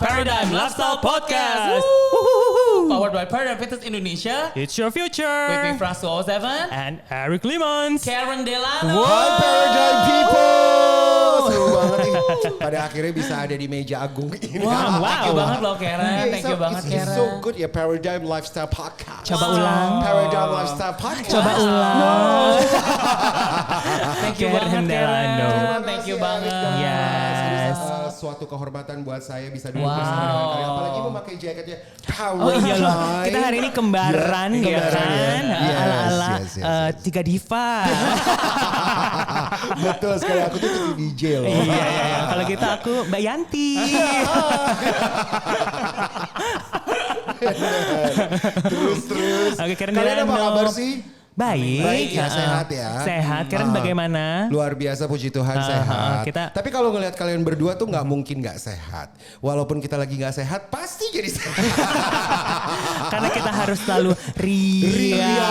Paradigm Lifestyle Podcast. Powered by Paradigm Fitness Indonesia. It's your future. With me, Franz 207. And Eric Limons. Karen Delano. Hi Paradigm people. Seru banget nih. Pada akhirnya bisa ada di meja agung ini. Wow. Thank you banget loh Karen. Thank you banget It's Karen. so good ya Paradigm Lifestyle Podcast. Coba ulang. Paradigm Lifestyle Podcast. Coba ulang. Thank you Karen banget Karen. Delano. Thank you banget. Yes. Suatu kehormatan buat saya bisa duduk bersama dengan kalian. Apalagi memakai jaketnya Paradigm. Oh iya loh, kita hari ini kembaran ya kembaran kan, ya. ala-ala Yes. tiga diva. Betul sekali, aku tuh DJ loh. Iya. Kalau gitu aku Mbak Yanti. Terus. Oke, Karen Kalian apa Delano. kabar sih? Baik ya, sehat ya. Sehat, Karen bagaimana? Luar biasa, puji Tuhan sehat. Tapi kalau ngelihat kalian berdua tuh nggak mungkin nggak sehat. Walaupun kita lagi nggak sehat, pasti jadi sehat. Karena kita harus selalu ria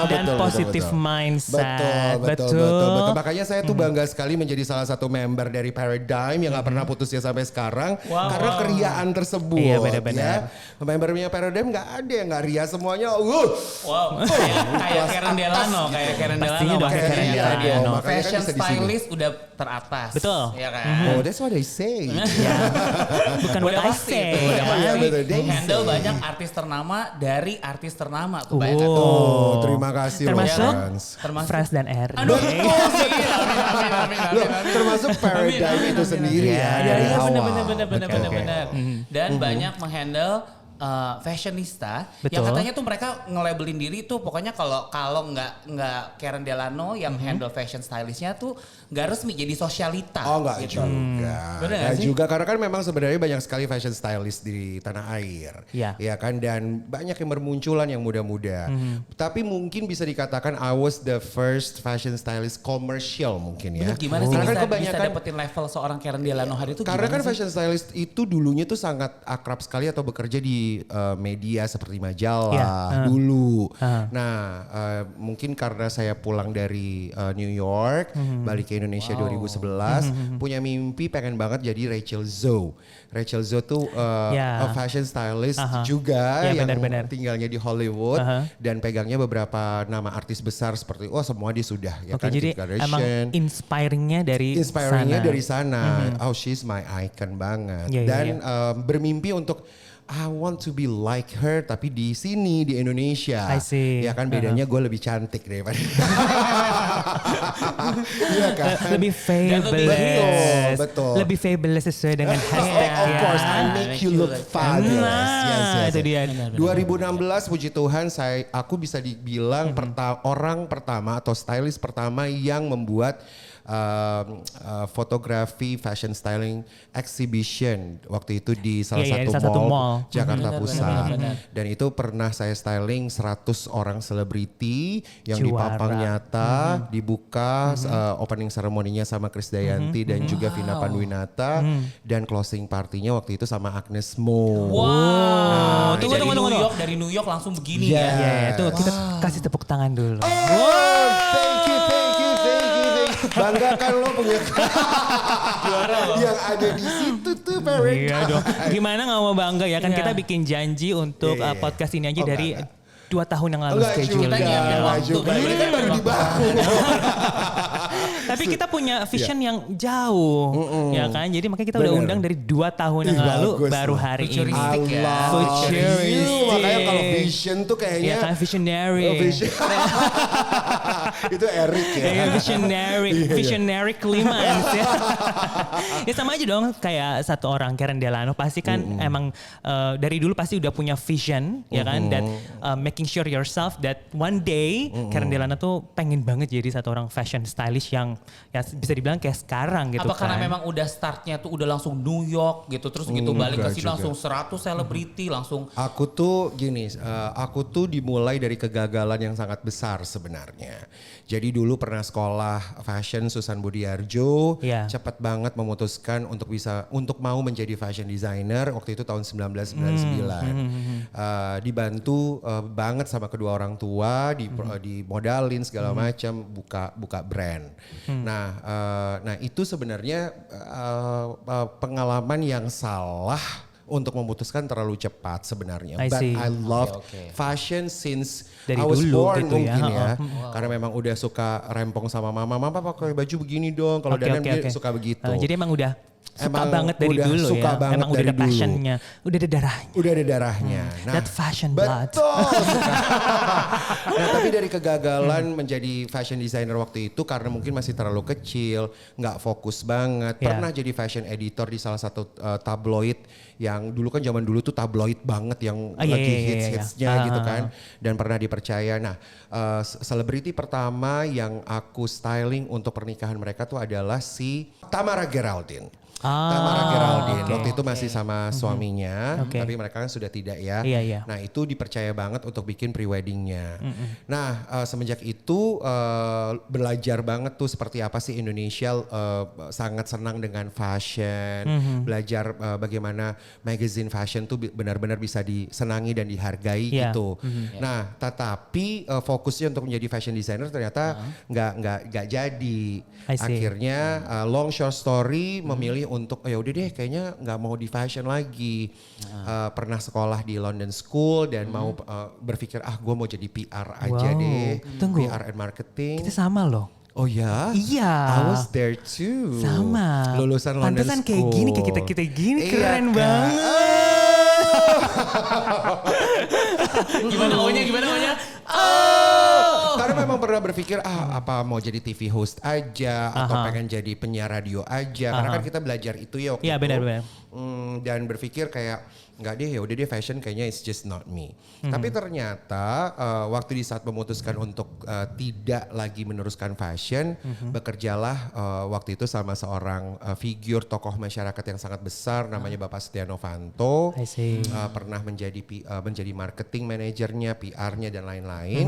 dan Betul, positive betul. mindset. Betul. Makanya saya tuh bangga sekali menjadi salah satu member dari Paradigm yang nggak pernah putusnya sampai sekarang. Karena keriaan tersebut. Iya, benar-benar. Ya. Membernya Paradigm nggak ada yang nggak ria semuanya. Wow. Kayak Karen Delano, Pastinya dong kayak Karen Delano. Makanya kan Fashion bisa di sini. stylist udah teratas. Betul. Iya kan? Oh, that's what I say. Bukan Udah what I pasti say. itu, udah pasti. Iya, betul. They Handle say. banyak artis ternama dari artis ternama tuh banyak. Oh, terima kasih loh, Termasuk Frans. Termasuk Frans dan R. Aduh, amin. Loh, termasuk Paradigm itu sendiri ya. dari Iya, awal. benar. Dan banyak menghandle fashionista yang Betul. katanya tuh mereka nge-labelin diri tuh pokoknya kalau nggak Karen Delano yang handle fashion stylistnya tuh nggak resmi jadi sosialita. Oh enggak gitu. juga. Bener Enggak gak sih? juga karena kan memang sebenarnya banyak sekali fashion stylist di tanah air. Iya. Ya kan dan banyak yang bermunculan yang muda-muda. Tapi mungkin bisa dikatakan I was the first fashion stylist commercial mungkin ya. Bener, gimana sih Karena bisa, kan kebanyakan dapetin level seorang Karen Delano hari itu karena kan gimana sih? fashion stylist itu dulunya tuh sangat akrab sekali atau bekerja di media seperti majalah dulu. Nah mungkin karena saya pulang dari New York, balik ke Indonesia 2011, punya mimpi pengen banget jadi Rachel Zoe. Rachel Zoe tuh fashion stylist juga yang benar-benar. tinggalnya di Hollywood dan pegangnya beberapa nama artis besar seperti semua dia sudah ya Oke, kan jadi Kim Kardashian. emang inspiringnya dari Inspiringnya sana. dari sana. Oh, she's my icon banget. Iya, iya, Dan bermimpi untuk I want to be like her tapi di sini di Indonesia. I see. Ya kan bedanya gue lebih cantik daripada. Iya kan? Lebih fabulous. Betul. Lebih fabulous sesuai dengan hashtag Of course, I ya. make you look fabulous. Nah, itu dia. 2016 puji Tuhan aku bisa dibilang orang pertama atau stylist pertama yang membuat fotografi fashion styling exhibition waktu itu di salah satu mall Jakarta Pusat. Dan itu pernah saya styling 100 orang selebriti yang dipapang nyata, dibuka opening ceremony-nya sama Krisdayanti dan juga Vina Panduwinata dan closing partinya waktu itu sama Agnes Mo. Wow, Tunggu. dari New York langsung begini Yes. ya. Ya, tuh kita kasih tepuk tangan dulu. Oh, thank you. Banggakan lo punya yang ada di situ tuh Paradigm. Iya dong. Gimana gak mau bangga ya kan kita bikin janji untuk podcast ini aja dari 2 tahun yang lalu schedule. Kita nyiapin waktu. Ini kan baru dibangun. Tapi kita punya vision yang jauh, ya kan? Jadi makanya kita udah undang dari 2 tahun yang lalu, baru hari ini. Futuristik ya. Futuristik. Makanya kalau vision tuh kayaknya. Ya kan visionary. Itu Eric ya. Ya, visionary Clemens ya. Ya sama aja dong kayak satu orang Karen Delano pasti kan emang dari dulu pasti udah punya vision ya kan that making sure yourself that one day Karen Delano tuh pengen banget jadi satu orang fashion stylist yang ya bisa dibilang kayak sekarang gitu. Apa karena memang udah startnya tuh udah langsung New York gitu terus gitu balik ke sini langsung 100 selebriti langsung. Aku tuh gini, aku tuh dimulai dari kegagalan yang sangat besar sebenarnya. Jadi dulu pernah sekolah fashion Susan Budiarjo, cepat banget memutuskan untuk mau menjadi fashion designer waktu itu tahun 1999. Dibantu banget sama kedua orang tua, dimodalin segala macam, buka brand. Nah itu sebenarnya pengalaman yang salah untuk memutuskan terlalu cepat sebenarnya. But I love fashion since dari I was dulu born gitu mungkin ya. Karena memang udah suka rempong sama mama pakai baju begini dong. Kalau Danan dia suka begitu. Jadi emang udah suka Emang banget dari udah dulu suka ya. banget Emang udah dari ada dulu. passionnya, udah ada darahnya. Udah ada darahnya. Nah, That fashion blood. betul. Nah tapi dari kegagalan menjadi fashion designer waktu itu karena mungkin masih terlalu kecil, nggak fokus banget. Pernah jadi fashion editor di salah satu tabloid yang dulu kan zaman dulu tuh tabloid banget yang lagi hits-hitsnya gitu kan. Dan pernah dipercaya. Nah selebriti pertama yang aku styling untuk pernikahan mereka tuh adalah si Tamara Geraldine. Tamara Geraldine waktu itu masih sama suaminya, tapi mereka kan sudah tidak ya. Nah itu dipercaya banget untuk bikin pre-weddingnya. Nah semenjak itu belajar banget tuh seperti apa sih Indonesia sangat senang dengan fashion, belajar bagaimana magazine fashion tuh benar-benar bisa disenangi dan dihargai gitu. Nah tetapi fokusnya untuk menjadi fashion designer ternyata nggak jadi. Akhirnya long short story memilih untuk ya udah deh kayaknya nggak mau di fashion lagi. Pernah sekolah di London School dan mau berpikir gue mau jadi PR aja deh. Tunggu. PR and marketing. Kita sama loh. Oh ya? Iya. I was there too. Sama. Lulusan London Pantesan School. kayak gini, kayak kita gini keren kan? banget. Gimana maunya? Karena memang pernah berpikir apa mau jadi TV host aja atau pengen jadi penyiar radio aja. Karena kan kita belajar itu ya waktu itu. Iya benar-benar. Dan berpikir kayak nggak deh ya udah deh fashion kayaknya it's just not me. Tapi ternyata waktu di saat memutuskan untuk tidak lagi meneruskan fashion, bekerjalah waktu itu sama seorang figur tokoh masyarakat yang sangat besar namanya Bapak Setia Novanto. Pernah menjadi marketing manajernya, PR-nya dan lain-lain.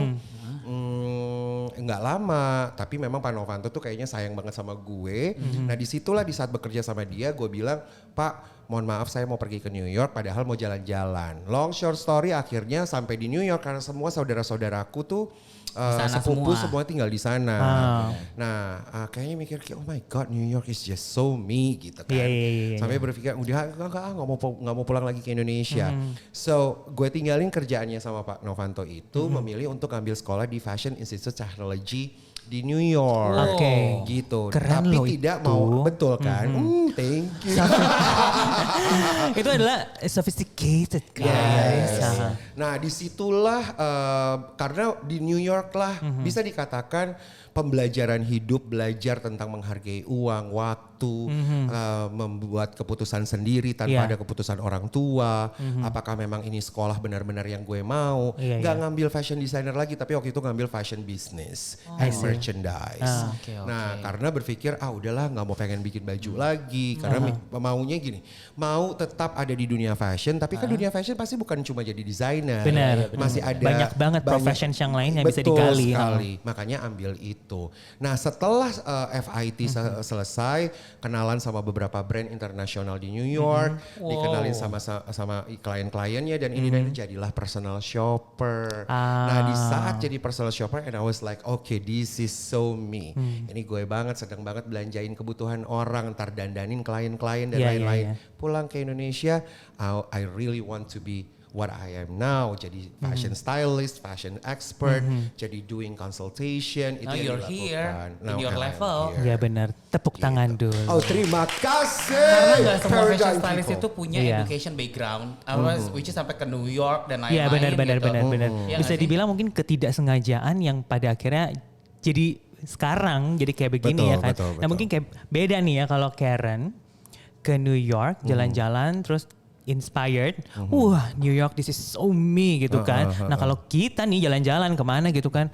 Nggak lama, tapi memang Pak Novanto tuh kayaknya sayang banget sama gue. Nah disitulah di saat bekerja sama dia gue bilang, Pak mohon maaf saya mau pergi ke New York padahal mau jalan-jalan. Long short story akhirnya sampai di New York karena semua saudara-saudaraku tuh sepupu semua tinggal di sana. Nah kayaknya mikir oh my god New York is just so me gitu kan. Sampai berpikir udah nggak mau pulang lagi ke Indonesia. So gue tinggalin kerjaannya sama Pak Novanto itu memilih untuk ambil sekolah di Fashion Institute Technology di New York, gitu. Keren tapi loh tidak itu. mau betul kan? Thank you. Itu adalah sophisticated guys. Nah disitulah karena di New York lah bisa dikatakan pembelajaran hidup, belajar tentang menghargai uang, waktu, membuat keputusan sendiri tanpa ada keputusan orang tua. Apakah memang ini sekolah benar-benar yang gue mau? Gak ngambil fashion designer lagi, tapi waktu itu ngambil fashion business and merchandise. Nah karena berpikir udahlah nggak mau pengen bikin baju lagi, karena maunya gini, mau tetap ada di dunia fashion, tapi kan dunia fashion pasti bukan cuma jadi designer. Benar. Masih ada banyak banget profession yang lain yang bisa digali. Betul sekali, makanya ambil itu. Nah setelah FIT selesai, kenalan sama beberapa brand internasional di New York, dikenalin sama klien-kliennya dan ini dan jadilah personal shopper. Nah di saat jadi personal shopper and I was like okay this is so me. Ini gue banget, sedang banget belanjain kebutuhan orang, ntar dandanin klien-klien dan lain-lain. Pulang ke Indonesia, I really want to be what I am now, jadi fashion stylist, fashion expert, jadi doing consultation. Now itu you're yang here, dilakukan. in your level. Ya benar, tepuk tangan dulu. Oh terima kasih. Karena nggak semua fashion Paradigm stylist people. itu punya education background, which is sampai ke New York dan lain-lain. Iya benar. Iya Bisa nggak sih? dibilang mungkin ketidaksengajaan yang pada akhirnya jadi sekarang jadi kayak begini Betul, ya kan. betul. Nah mungkin kayak beda nih ya kalau Karen ke New York jalan-jalan terus inspired, wah New York this is so me gitu kan. Nah kalau kita nih jalan-jalan kemana gitu kan,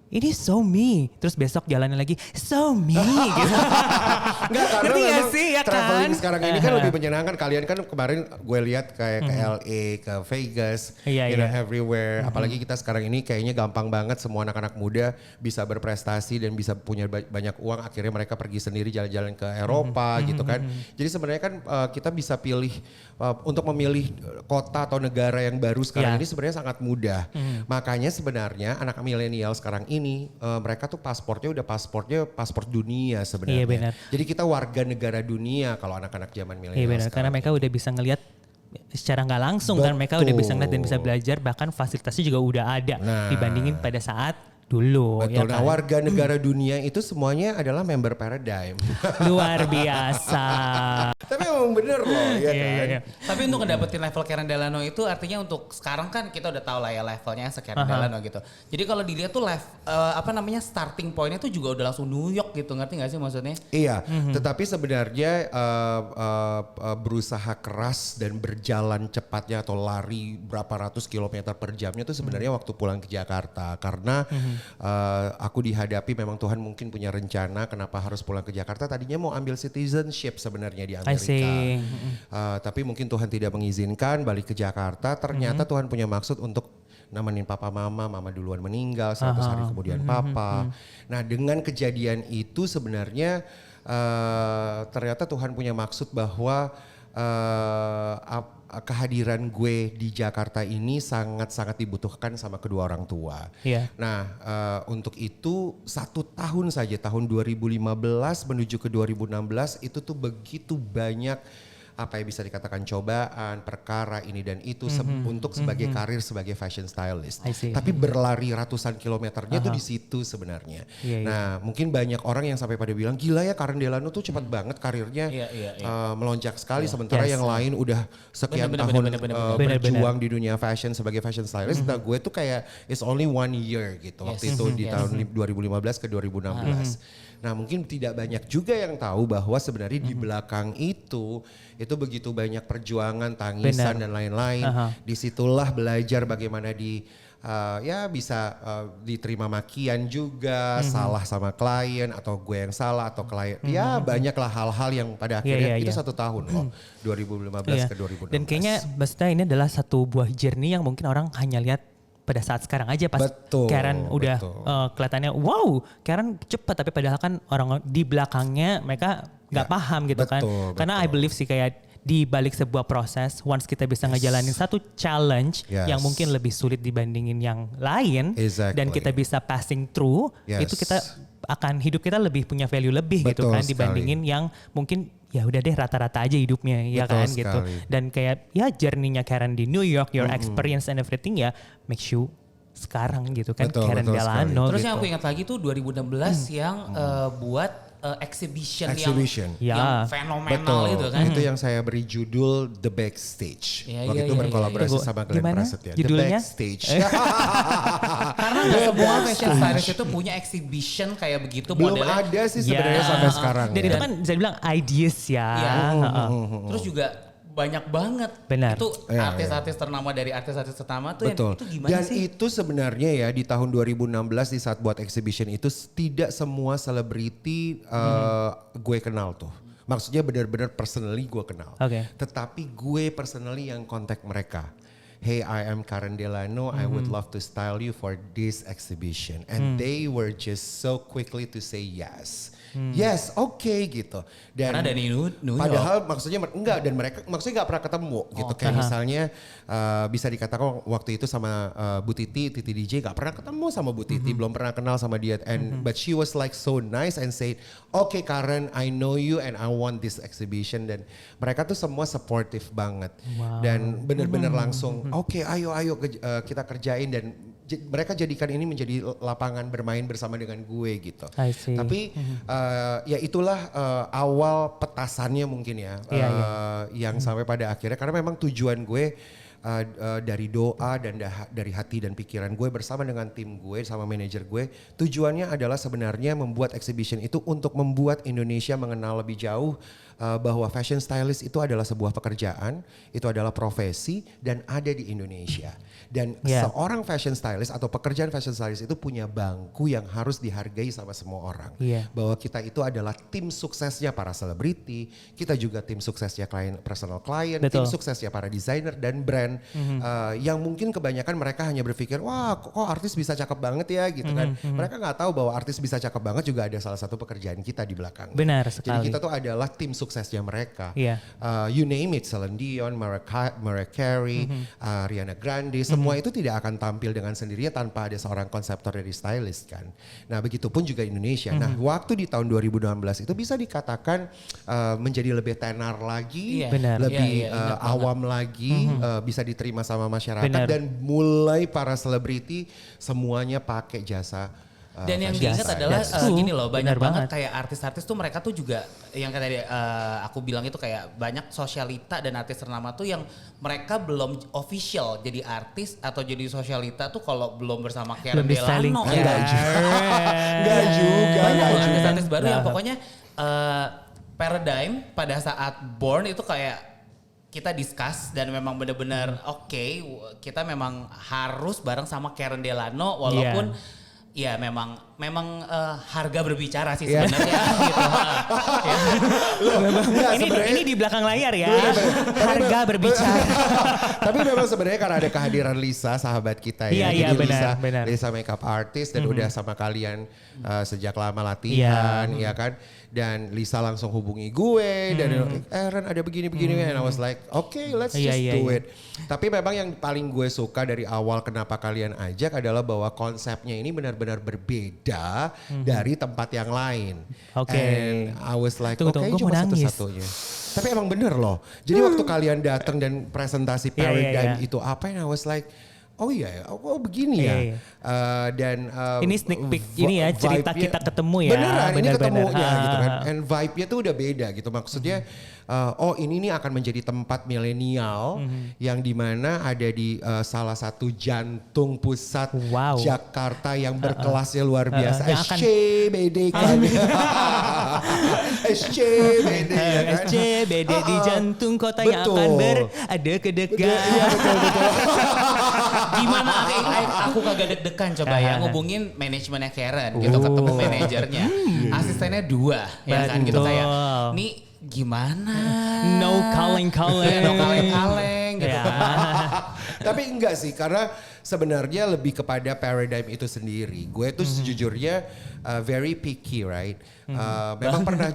ini so me, terus besok jalannya lagi so me gitu. Enggak karena Ngerti memang gak sih, ya traveling kan? sekarang ini kan lebih menyenangkan. Kalian kan kemarin gue lihat kayak ke LA, ke Vegas, you know, everywhere. Apalagi kita sekarang ini kayaknya gampang banget semua anak-anak muda bisa berprestasi dan bisa punya banyak uang. Akhirnya mereka pergi sendiri jalan-jalan ke Eropa gitu kan. Jadi sebenarnya kan kita bisa pilih untuk memilih kota atau negara yang baru sekarang ini sebenarnya sangat mudah. Makanya sebenarnya anak milenial sekarang ini mereka tuh pasportnya paspor dunia sebenarnya. Iya benar. Jadi kita warga negara dunia kalau anak-anak zaman milenial. Iya benar, karena mereka udah bisa ngelihat secara nggak langsung kan, mereka udah bisa ngeliat dan bisa belajar, bahkan fasilitasnya juga udah ada dibandingin pada saat dulu. Betul, Ya nah kan? warga negara dunia itu semuanya adalah member Paradigm. Luar biasa. Tapi emang bener loh ya Iya, kan. iya. Tapi untuk ngedapetin level Karen Delano itu artinya untuk sekarang kan kita udah tahu lah ya levelnya Karen Delano gitu. Jadi kalau dilihat tuh starting pointnya tuh juga udah langsung New York gitu, ngerti gak sih maksudnya? Iya, tetapi sebenarnya berusaha keras dan berjalan cepatnya atau lari berapa ratus kilometer per jamnya tuh sebenarnya waktu pulang ke Jakarta. Karena aku dihadapi memang Tuhan mungkin punya rencana kenapa harus pulang ke Jakarta. Tadinya mau ambil citizenship sebenarnya di Amerika. Tapi mungkin Tuhan tidak mengizinkan balik ke Jakarta. Ternyata Tuhan punya maksud untuk nemenin papa mama duluan meninggal 100 hari kemudian papa. Nah dengan kejadian itu sebenarnya ternyata Tuhan punya maksud bahwa kehadiran gue di Jakarta ini sangat-sangat dibutuhkan sama kedua orang tua. Iya. Nah untuk itu 1 tahun saja, tahun 2015 menuju ke 2016 itu tuh begitu banyak apa ya bisa dikatakan cobaan, perkara ini dan itu untuk sebagai karir sebagai fashion stylist. Tapi berlari ratusan kilometernya tuh di situ sebenarnya. Nah mungkin banyak orang yang sampai pada bilang gila ya Karen Delano tuh cepat banget karirnya melonjak sekali sementara yang lain udah sekian tahun berjuang di dunia fashion sebagai fashion stylist. Nah gue tuh kayak it's only 1 year gitu waktu itu di tahun 2015 ke 2016. Nah mungkin tidak banyak juga yang tahu bahwa sebenarnya di belakang itu begitu banyak perjuangan, tangisan dan lain-lain. Disitulah belajar bagaimana bisa diterima makian juga, salah sama klien atau gue yang salah atau klien. Ya banyaklah hal-hal yang pada akhirnya itu 1 tahun loh, 2015 ke 2016. Dan kayaknya maksudnya ini adalah satu buah journey yang mungkin orang hanya lihat pada saat sekarang aja pas Karen udah kelihatannya wow Karen cepat, tapi padahal kan orang di belakangnya mereka nggak paham gitu kan. Karena I believe sih kayak di balik sebuah proses, once kita bisa ngejalanin satu challenge yang mungkin lebih sulit dibandingin yang lain dan kita bisa passing through, itu kita akan hidup kita lebih punya value lebih gitu kan dibandingin yang mungkin ya udah deh rata-rata aja hidupnya ya kan gitu. Dan kayak ya journey-nya Karen di New York, your experience and everything ya makes you sekarang gitu kan Karen Delano. Terus gitu. yang aku ingat lagi tuh 2016 yang buat exhibition yang fenomenal itu kan. Itu yang saya beri judul The Backstage. Waktu itu berkolaborasi sama Glenn Prasetya. Judulnya? The Backstage. Karena gak semua fashion stylist itu punya exhibition kayak begitu Belum modelnya. ada sih sebenarnya sampai sekarang. Dan itu kan bisa dibilang ideas ya. Terus juga banyak banget. Benar. Itu artis-artis ternama dari artis-artis ternama tuh Betul. itu gimana Dan sih? itu sebenarnya ya di tahun 2016 di saat buat exhibition itu tidak semua selebriti gue kenal tuh. Maksudnya benar-benar personally gue kenal. Tetapi gue personally yang kontak mereka. Hey, I am Karen Delano. I would love to style you for this exhibition. And they were just so quickly to say yes. Yes, okay gitu. Dan karena dari New York. Padahal maksudnya enggak, dan mereka maksudnya enggak pernah ketemu gitu. Kayak misalnya bisa dikatakan waktu itu sama Bu Titi DJ enggak pernah ketemu sama Bu Titi, belum pernah kenal sama dia. And but she was like so nice and said, "Okay Karen, I know you and I want this exhibition." Dan mereka tuh semua supportive banget. Dan benar-benar langsung, "Oke, ayo kita kerjain." Dan mereka jadikan ini menjadi lapangan bermain bersama dengan gue gitu. Tapi ya itulah awal petasannya mungkin ya, yang sampai pada akhirnya karena memang tujuan gue dari doa dan dari hati dan pikiran gue bersama dengan tim gue sama manajer gue, tujuannya adalah sebenarnya membuat exhibition itu untuk membuat Indonesia mengenal lebih jauh bahwa fashion stylist itu adalah sebuah pekerjaan, itu adalah profesi dan ada di Indonesia. Dan seorang fashion stylist atau pekerjaan fashion stylist itu punya bangku yang harus dihargai sama semua orang. Bahwa kita itu adalah tim suksesnya para selebriti, kita juga tim suksesnya personal client, tim suksesnya para desainer dan brand. Yang mungkin kebanyakan mereka hanya berpikir, wah kok artis bisa cakep banget ya gitu kan. Mereka nggak tahu bahwa artis bisa cakep banget juga ada salah satu pekerjaan kita di belakang. Benar sekali. Jadi kita tuh adalah tim sukses suksesnya mereka. Iya. You name it, Celine Dion, Mariah Carey, Ariana Grande, semua itu tidak akan tampil dengan sendirinya tanpa ada seorang konseptor dari stylist kan. Nah begitupun juga Indonesia. Nah waktu di tahun 2016 itu bisa dikatakan menjadi lebih tenar lagi, lebih awam lagi, bisa diterima sama masyarakat dan mulai para selebriti semuanya pakai jasa. Dan yang diingat adalah gini loh, banyak banget kayak artis-artis tuh mereka tuh juga yang tadi aku bilang itu kayak banyak sosialita dan artis ternama tuh yang mereka belum official jadi artis atau jadi sosialita tuh kalau belum bersama Karen Delano. Enggak juga. Banyak artis-artis baru yang pokoknya Paradigm pada saat Born itu kayak kita discuss dan memang benar-benar oke, kita memang harus bareng sama Karen Delano walaupun ya memang harga berbicara sih sebenarnya gitu. Ini di belakang layar ya. Harga berbicara. Tapi memang sebenarnya karena ada kehadiran Lisa, sahabat kita ya. Iya, Jadi Lisa makeup artist dan udah sama kalian sejak lama latihan, ya kan. Dan Lisa langsung hubungi gue dan Ren ada begini-begini and I was like okay let's just do it. Tapi memang yang paling gue suka dari awal kenapa kalian ajak adalah bahwa konsepnya ini benar-benar berbeda dari tempat yang lain. And I was like cuma satu-satunya. Tapi emang bener loh. Jadi waktu kalian datang dan presentasi Paradigm itu apa, and I was like oh iya, begini ya. Dan ini sneak peek ini ya cerita kita ketemu ya. Beneran, ini ketemunya gitu kan. And vibe-nya tuh udah beda gitu. Maksudnya ini nih akan menjadi tempat milenial yang dimana ada di salah satu jantung pusat Jakarta yang berkelasnya luar biasa. SCBD kan. SCBD ya kan. SCBD di jantung kota yang akan berada kedekat. Iya betul. Gimana aku kagak deg-degan coba ya ngubungin manajemennya Karen gitu, ketemu manajernya, asistennya 2 ya kan gitu kayak nih gimana no calling gitu. Tapi enggak sih, karena sebenarnya lebih kepada Paradigm itu sendiri. Gue tuh sejujurnya very picky, right? Memang pernah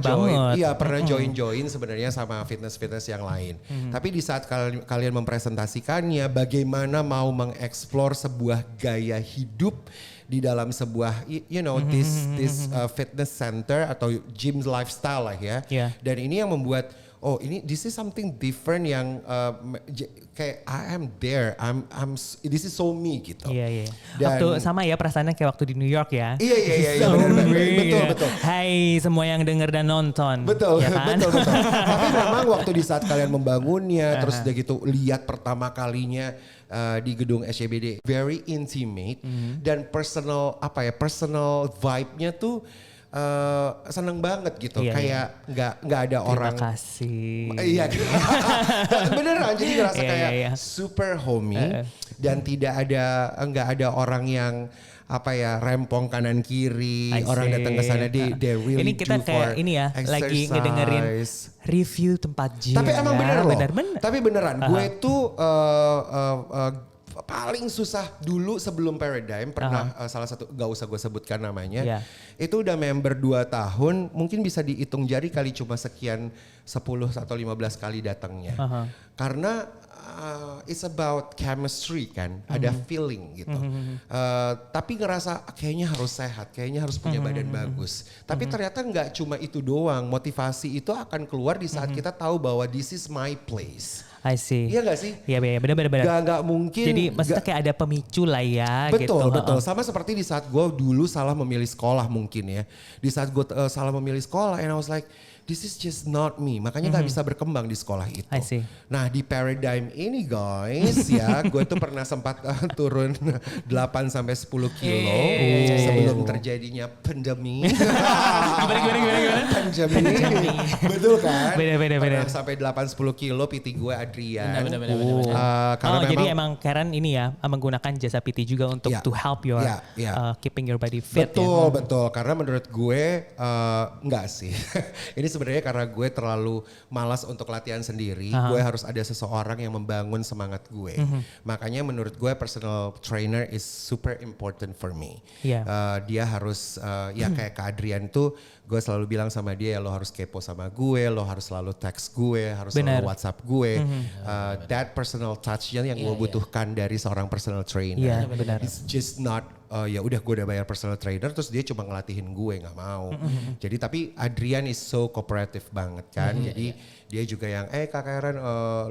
join sebenarnya sama fitness yang lain. Tapi di saat kalian mempresentasikannya, bagaimana mau mengeksplor sebuah gaya hidup di dalam sebuah this fitness center atau gym lifestyle lah ya. Dan ini yang membuat this is something different yang kayak I am there, this is so me gitu. Iya. Waktu sama ya perasaannya kayak waktu di New York ya. Iya, betul. Hai semua yang denger dan nonton. Betul, ya kan? betul. Tapi memang waktu di saat kalian membangunnya, terus udah gitu lihat pertama kalinya di gedung SCBD, very intimate dan personal vibe-nya tuh seneng banget gitu, kayak nggak ada orang. Terima kasih. Iya, beneran. Jadi ngerasa kayak super homey dan nggak ada orang yang rempong kanan kiri, orang datang ke sana they really ini kita do kayak ini ya exercise. Lagi ngedengerin review tempat gym. Tapi emang bener loh. Bener. Tapi beneran gue tuh paling susah dulu sebelum Paradigm pernah salah satu, gak usah gue sebutkan namanya, itu udah member 2 tahun, mungkin bisa dihitung jari kali cuma sekian 10 atau 15 kali datangnya. Karena it's about chemistry kan, ada feeling gitu. Tapi ngerasa kayaknya harus sehat, kayaknya harus punya badan bagus. Tapi ternyata nggak cuma itu doang, motivasi itu akan keluar di saat kita tahu bahwa this is my place. I see. Iya gak sih? Iya benar. Gak mungkin. Jadi maksudnya kayak ada pemicu lah ya. Betul. Sama seperti di saat gue dulu salah memilih sekolah mungkin ya. Di saat gue salah memilih sekolah and I was like, this is just not me. Makanya gak bisa berkembang di sekolah itu. I see. Nah di Paradigm ini guys ya, gue tuh pernah sempat turun 8-10 kilo sebelum terjadinya pandemi. Gimana? Pandemi. Betul kan? Beda. Pernah sampai 8-10 kilo PT gue Adrian. Benar. Jadi emang Karen ini ya menggunakan jasa PT juga untuk to help your keeping your body fit. Betul. Karena menurut gue enggak sih. Ini sebenarnya karena gue terlalu malas untuk latihan sendiri, gue harus ada seseorang yang membangun semangat gue. Makanya menurut gue personal trainer is super important for me. Yeah. Dia harus ya kayak Kak Adrian tuh, gue selalu bilang sama dia, lo harus kepo sama gue, lo harus selalu text gue, harus selalu WhatsApp gue. That personal touch-nya yang gue butuhkan dari seorang personal trainer. Benar. It's just not ya udah gue udah bayar personal trainer terus dia cuma ngelatihin gue, nggak mau. Jadi tapi Adrian is so cooperative banget kan. Jadi dia juga yang Kak Karen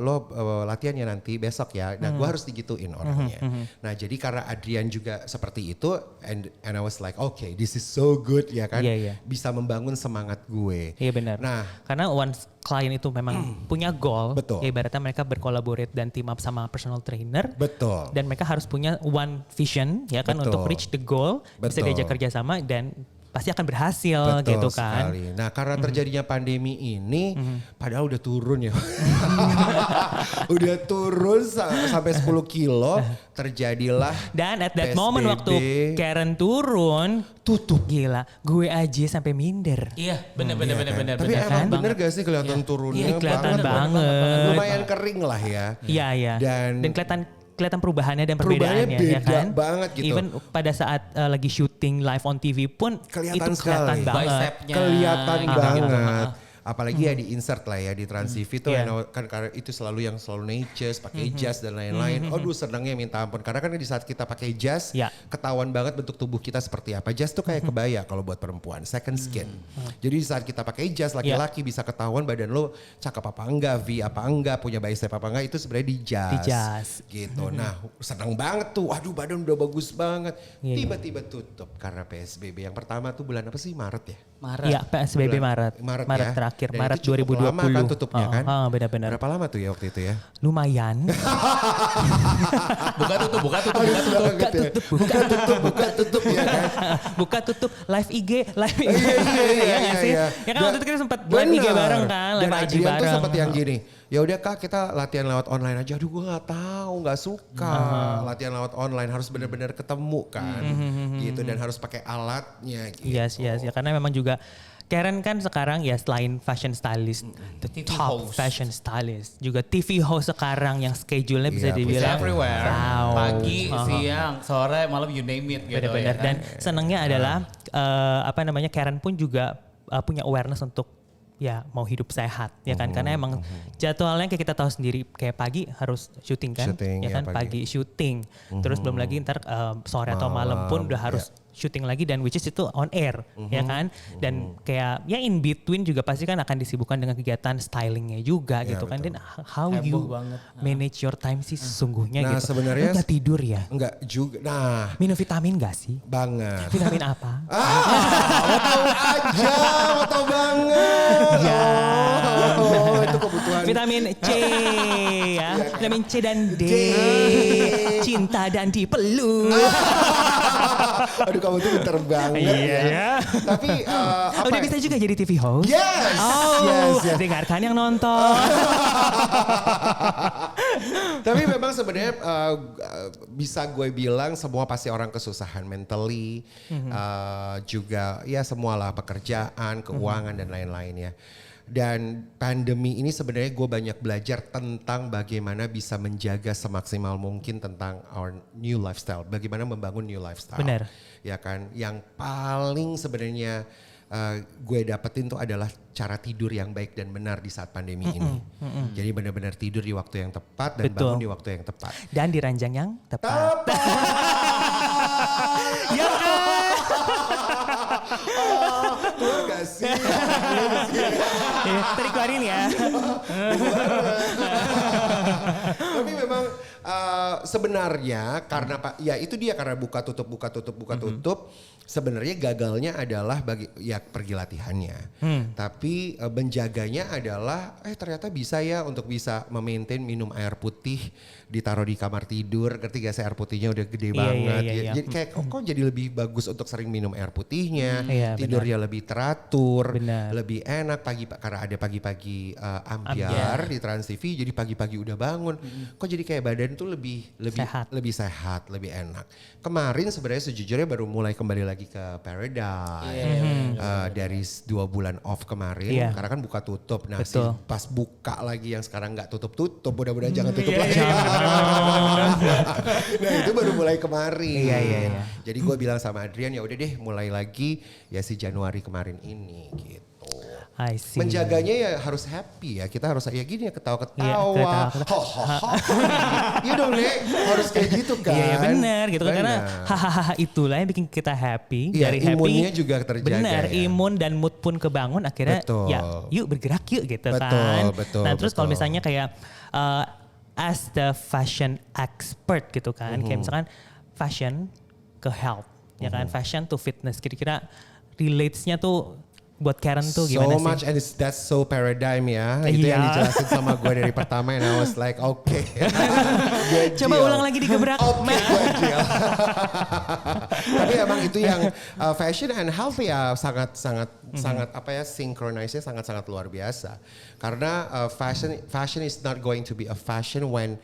lo latihan ya nanti besok ya. Nah gue harus digituin orangnya. Nah jadi karena Adrian juga seperti itu and I was like okay this is so good ya kan. Bisa membangun semangat gue. Iya benar. Nah karena once klien itu memang punya goal, betul. Ya ibaratnya mereka berkolaborate dan team up sama personal trainer. Betul. Dan mereka harus punya one vision ya kan betul. Untuk reach the goal, bisa diajak kerjasama dan pasti akan berhasil. Betul gitu kan. Sekali. Nah karena terjadinya pandemi ini, padahal udah turun ya. Udah turun sampai 10 kilo, terjadilah dan at that PSBB. moment waktu Karen turun, tutup. Gila, gue aja sampai minder. Iya, bener. Tapi emang bener gak sih kelihatan turunnya? Iya, kelihatan banget. Lumayan kering lah ya. Iya. Dan kelihatan perubahannya dan perbedaannya perbedaannya beda ya kan. Banget gitu. Even pada saat lagi syuting live on TV pun kelihatan itu kelihatan sekali. Banget. Kelihatan gitu, banget. Apalagi ya di insert lah ya di Trans TV tuh kan karena itu selalu yang selalu natures pakai jas dan lain-lain. Aduh senangnya minta ampun karena kan di saat kita pakai jas ketahuan banget bentuk tubuh kita seperti apa. Jas tuh kayak kebaya kalau buat perempuan, second skin. Jadi di saat kita pakai jas laki-laki bisa ketahuan badan lo cakep apa enggak, V apa enggak, punya bicep apa enggak itu sebenarnya di jas. Gitu. Nah, senang banget tuh. Waduh badan udah bagus banget. Tiba-tiba tutup karena PSBB. Yang pertama tuh bulan apa sih? Maret ya? Iya, PSBB Maret ya? terakhir, dan Maret itu 2020. Lama kan tutupnya kan? Benar-benar. Berapa lama tuh ya waktu itu ya? Lumayan. Buka tutup ya kan? Buka tutup live IG, Iya sih. Ya kan waktu itu kita sempat live IG bareng kan, live IG bareng. Tuh sempat yang gini. Ya udah Kak kita latihan lewat online aja. Aduh gue nggak tahu, nggak suka latihan lewat online, harus benar-benar ketemu kan, gitu dan harus pakai alatnya. Gitu. Yes. Ya karena memang juga Karen kan sekarang ya selain fashion stylist, the TV top host. fashion stylist, juga TV host sekarang yang schedule-nya bisa dibilang everywhere. Wow. Pagi, siang, sore, malam you name it gitu. Benar-benar. Ya kan? Dan senangnya adalah Karen pun juga punya awareness untuk ya mau hidup sehat ya kan, karena emang jadwalnya kayak kita tahu sendiri, kayak pagi harus syuting kan, ya kan pagi syuting, terus belum lagi ntar sore atau malam pun udah harus syuting lagi, dan which is itu on air ya kan, dan kayak ya in between juga pasti kan akan disibukkan dengan kegiatan stylingnya juga gitu kan, dan how you manage your time sih sesungguhnya gitu. Sebenarnya nggak tidur ya? Enggak juga. Nah, minum vitamin gak sih? Banget. Vitamin apa? Mau tahu banget. Ya. Itu kebutuhan. Vitamin C ya, vitamin C dan D. Cinta dan dipeluk. Aduh kamu tuh pinter banget ya. Tapi udah bisa juga jadi TV host? Yes. Yes. Dengarkan yang nonton. Tapi memang sebenarnya bisa gue bilang semua pasti orang kesusahan mentally, juga ya semualah pekerjaan, keuangan dan lain-lain ya. Dan pandemi ini sebenarnya gue banyak belajar tentang bagaimana bisa menjaga semaksimal mungkin tentang our new lifestyle, bagaimana membangun new lifestyle. Benar. Ya kan, yang paling sebenarnya gue dapetin tuh adalah cara tidur yang baik dan benar di saat pandemi ini. Jadi benar-benar tidur di waktu yang tepat dan bangun di waktu yang tepat. Dan di ranjang yang tepat. Ya kan? Keluar gak sih? Tadi keluarin ya. Tapi memang sebenarnya karena ya itu dia karena buka tutup. Sebenarnya gagalnya adalah pergi latihannya. Tapi menjaganya adalah ternyata bisa ya untuk bisa memaintain minum air putih ditaruh di kamar tidur, ngerti gak sih, air putihnya udah gede banget. Jadi kayak kok jadi lebih bagus untuk sering minum air putihnya, tidurnya lebih teratur, lebih enak karena ada pagi-pagi ambiar di Trans TV, jadi pagi-pagi udah bangun. Kok jadi kayak badan tuh lebih sehat, lebih enak. Kemarin sebenarnya sejujurnya baru mulai kembali lagi ke Paradise dari 2 bulan off kemarin, karena kan buka tutup. Nah pas buka lagi yang sekarang nggak tutup, mudah-mudahan jangan tutup lagi. Nah itu baru mulai kemarin. Jadi gue bilang sama Adrian, ya udah deh mulai lagi ya si Januari kemarin ini gitu. Menjaganya ya harus happy ya, kita harus ya gini ya, ketawa-ketawa, iya dong Nek, harus kayak gitu kan. Iya benar gitu kan, karena hahaha itulah yang bikin kita happy. Dari imunnya happy, juga terjaga. Benar, imun dan mood pun kebangun akhirnya. Ya yuk bergerak yuk gitu kan. Nah terus kalau misalnya kayak as the fashion expert gitu kan, kayak misalkan fashion ke health, ya kan, fashion to fitness, kira-kira relates-nya tuh buat Karen tuh gimana sih? So much and that's so paradigm ya. Itu yang dijelasin sama gue dari pertama, and I was like okay. Coba ulang lagi digebrak. Oke, tapi emang itu yang fashion and health ya sangat apa ya, synchronize-nya sangat luar biasa. Karena fashion is not going to be a fashion when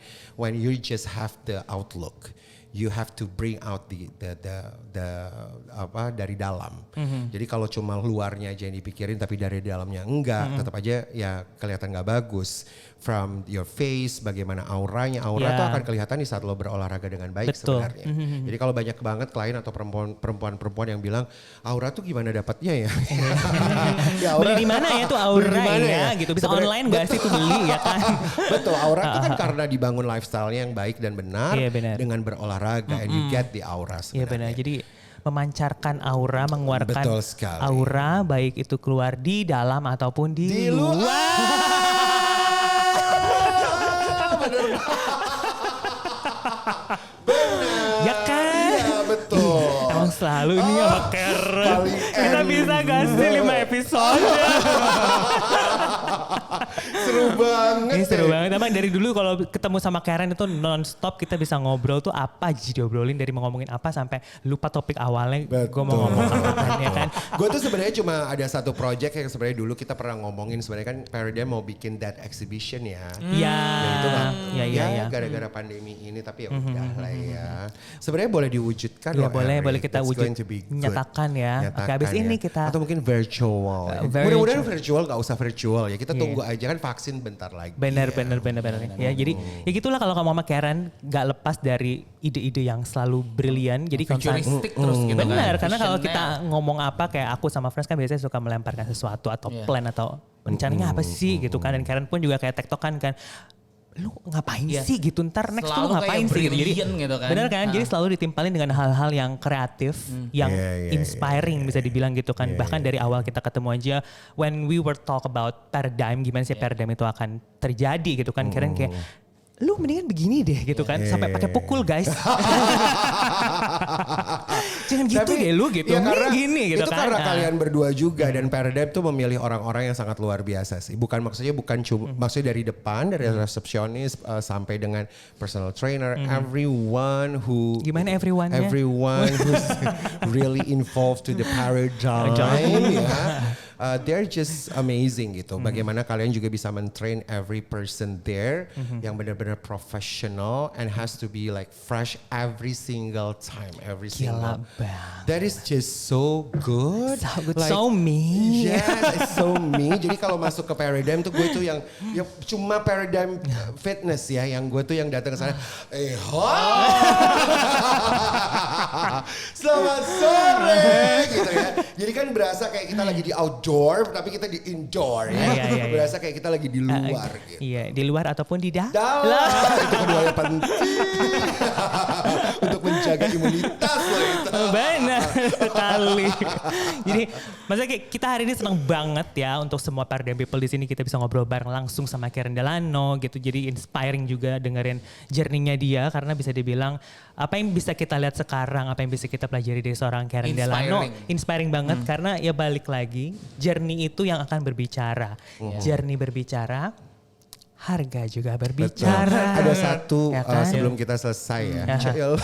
you just have the outlook. You have to bring out the apa dari dalam. Jadi kalau cuma luarnya aja yang dipikirin tapi dari dalamnya enggak, tetap aja ya kelihatan nggak bagus. From your face, bagaimana aura tuh akan kelihatan di saat lo berolahraga dengan baik sebenarnya. Jadi kalau banyak banget klien atau perempuan yang bilang aura tuh gimana dapatnya ya? Ya beli di mana ya tuh aura ya gitu. Bisa online nggak sih tuh beli ya kan? Betul, aura tuh kan karena dibangun lifestyle-nya yang baik dan benar dengan berolahraga, and you get the aura sebenarnya. Iya benar. Jadi memancarkan aura, mengeluarkan aura, baik itu keluar di dalam ataupun di luar. Benar. Ya kan? Iya betul. Emang selalu ini sama Karen. Kita bisa gak sih 5 episode? Seru banget. Ini seru banget. Emang dari dulu kalau ketemu sama Karen itu non-stop kita bisa ngobrol tuh apa aja diobrolin, dari mau ngomongin apa sampai lupa topik awalnya. Gue mau ngomong apa ya kan. Gue tuh sebenarnya cuma ada satu project yang sebenarnya dulu kita pernah ngomongin, sebenarnya kan Paradigm mau bikin that exhibition ya. Iya. Ya gara-gara pandemi ini, tapi ya udah lah ya. Sebenarnya boleh diwujudkan ya. Boleh kita nyatakan ya. Oke, habis ini kita. Atau mungkin virtual. Mudah-mudahan virtual, gak usah virtual ya. Kita tunggu aja kan vaksin bentar lagi. Benar. Ya jadi ya gitulah kalau kamu sama Karen gak lepas dari ide-ide yang selalu brilian. Jadi futuristik terus gitu. Benar, karena kalau kita ngomong apa, kayak aku sama Frans kan biasanya suka melemparkan sesuatu atau plan atau rencananya apa sih gitu kan. Dan Karen pun juga kayak tektokan kan. Lu ngapain sih gitu, ntar next tuh ngapain sih gitu. Jadi gitu kan. Bener kan, jadi selalu ditimpalin dengan hal-hal yang kreatif, yang inspiring bisa dibilang gitu kan. Bahkan dari awal kita ketemu aja, when we were talk about paradigm, gimana sih paradigm itu akan terjadi gitu kan. Karen kayak, lu mendingan begini deh gitu kan, sampai pakai pukul guys. Jangan gitu. Tapi, deh lu gitu, ya karena gini gitu itu kan. Karena kalian berdua juga, dan Paradigm tuh memilih orang-orang yang sangat luar biasa sih. Bukan cuma maksudnya dari depan, dari resepsionis sampai dengan personal trainer, everyone who who's really involved to the Paradigm ya. They're just amazing gitu. Bagaimana kalian juga bisa mentrain every person there yang benar-benar professional and has to be like fresh every single time, every single. That is just so good. So good, like, so me. Yes, it's so me. Jadi kalau masuk ke Paradigm tuh gue tuh yang cuma Paradigm Fitness ya, yang gue tuh yang datang ke sana. Selamat sore gitu ya. Jadi kan berasa kayak kita lagi di outdoor, tapi kita di indoor ya. Berasa kayak kita lagi di luar gitu. Iya, di luar ataupun di dalam. Itu keduanya penting untuk menjaga imunitas loh itu. Benar sekali. Jadi maksudnya kita hari ini senang banget ya untuk semua Paradigm People di sini, kita bisa ngobrol bareng langsung sama Karen Delano gitu. Jadi inspiring juga dengerin journey-nya dia, karena bisa dibilang apa yang bisa kita lihat sekarang, apa yang bisa kita pelajari dari seorang Karen Delano, inspiring banget karena ya balik lagi journey itu yang akan berbicara. Journey berbicara, harga juga berbicara. Betul. Ada satu ya kan? sebelum kita selesai ya. Cil.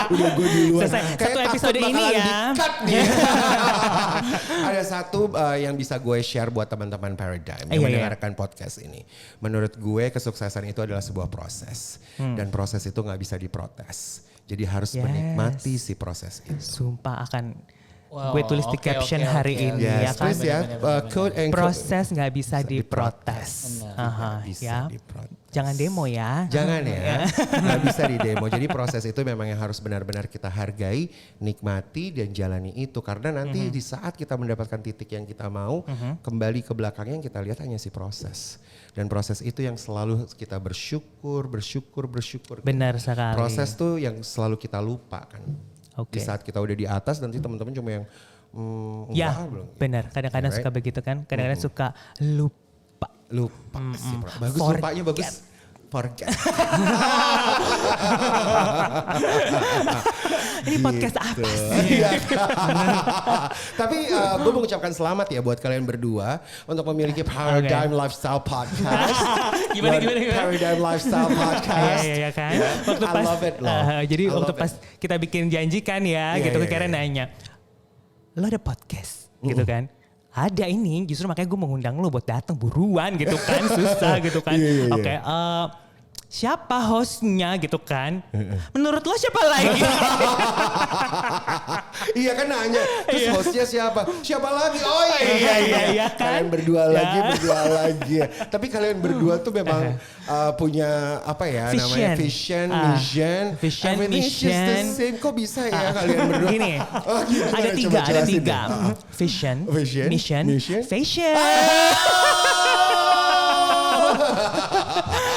Udah gue duluan. Satu episode ini ya. Ada satu yang bisa gue share buat teman-teman Paradigm yang mendengarkan podcast ini. Menurut gue kesuksesan itu adalah sebuah proses. Dan proses itu gak bisa diprotes. Jadi harus menikmati si proses itu. Sumpah akan gue tulis di caption hari ini ya kan. Proses nggak bisa diprotes. Ya. Jangan demo ya. Jangan ya. Nggak bisa di demo. Jadi proses itu memang yang harus benar-benar kita hargai, nikmati dan jalani itu. Karena nanti di saat kita mendapatkan titik yang kita mau, kembali ke belakangnya yang kita lihat hanya si proses. Dan proses itu yang selalu kita bersyukur. Benar sekali. Proses tuh yang selalu kita lupa kan. Okay. Di saat kita udah di atas nanti teman-teman cuma yang benar. Kadang-kadang suka begitu kan. Kadang-kadang suka lupa sih. Bagus lupanya bagus. Forget. Ini podcast apa sih? Tapi gue mau ucapkan selamat ya buat kalian berdua untuk memiliki Paradigm Lifestyle Podcast. Gimana? Paradigm Lifestyle Podcast. Iya kan. Waktu pas, I love it loh. Jadi waktu pas kita bikin janji kan ya, gitu Karen nanya, lo ada podcast gitu kan? Ada ini, justru makanya gue mengundang lo buat datang buruan gitu kan, susah gitu kan. Oke, siapa hostnya gitu kan? Menurut lo siapa lagi? Iya kan nanya, terus hostnya siapa? Siapa lagi? Oh iya kan? Kalian berdua lagi. Tapi kalian berdua tuh memang punya apa ya namanya vision, mission, everything's just the same. Kok bisa ya kalian berdua? Gini, ada tiga. Vision, mission, fashion.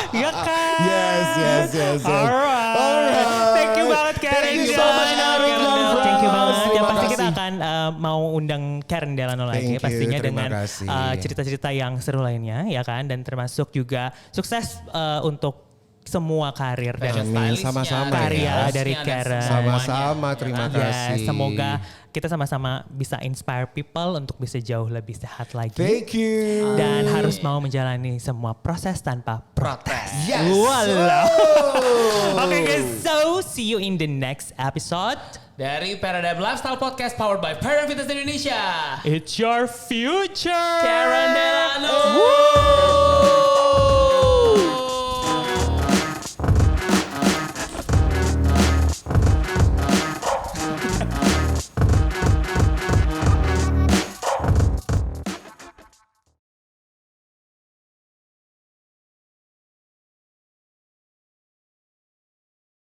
Iya kan? Yes. Alright. Thank you banget Karen. Thank you so much Thank you banget. Ya pasti kita akan mau undang Karen Delano lagi pastinya dengan cerita-cerita yang seru lainnya ya kan. Dan termasuk juga sukses untuk semua karir dan sama-sama karya dari Karen. Sama-sama, terima kasih. Semoga kita sama-sama bisa inspire people untuk bisa jauh lebih sehat lagi. Thank you. Dan harus mau menjalani semua proses tanpa protes. Yes. Wallah. Okay guys, so see you in the next episode. Dari Paradigm Lifestyle Podcast powered by Paradigm Fitness Indonesia. It's your future. Karen Delano.